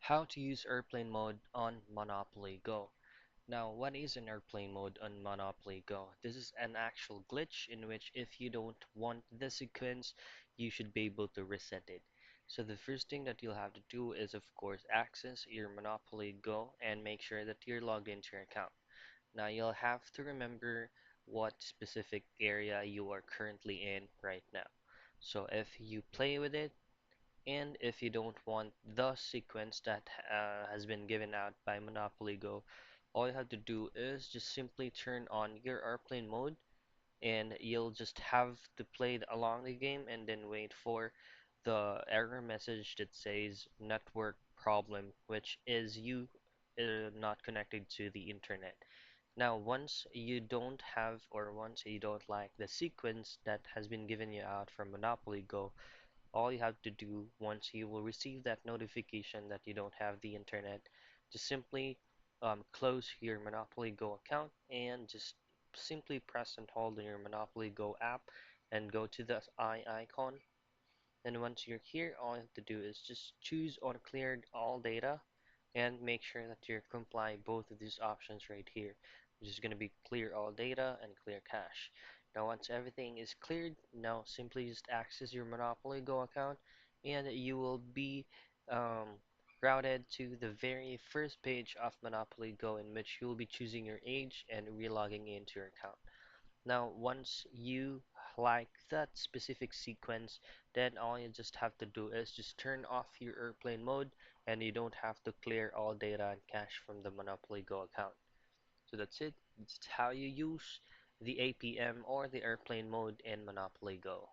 How to use airplane mode on Monopoly Go. Now, what is an airplane mode on Monopoly Go? This is an actual glitch in which if you don't want the sequence, you should be able to reset it. So the first thing that you'll have to do is of course access your Monopoly Go and make sure that you're logged into your account. Now you'll have to remember what specific area you are currently in right now. So if you play with it, and if you don't want the sequence that has been given out by Monopoly Go, all you have to do is just simply turn on your airplane mode and you'll just have to play along the game and then wait for the error message that says network problem, which is you not connected to the internet. Now, once you don't have or once you don't like the sequence that has been given you out from Monopoly Go, all you have to do once you will receive that notification that you don't have the internet, just simply close your Monopoly Go account and just simply press and hold on your Monopoly Go app and go to the eye icon. And once you're here, all you have to do is just choose on cleared all data and make sure that you comply both of these options right here, which is going to be clear all data and clear cache. Now once everything is cleared, now simply just access your Monopoly Go account and you will be um, routed to the very first page of Monopoly Go in which you will be choosing your age and relogging into your account. Now, once you like that specific sequence, then all you just have to do is just turn off your airplane mode and you don't have to clear all data and cache from the Monopoly Go account. So that's it. It's how you use the APM or the airplane mode in Monopoly Go.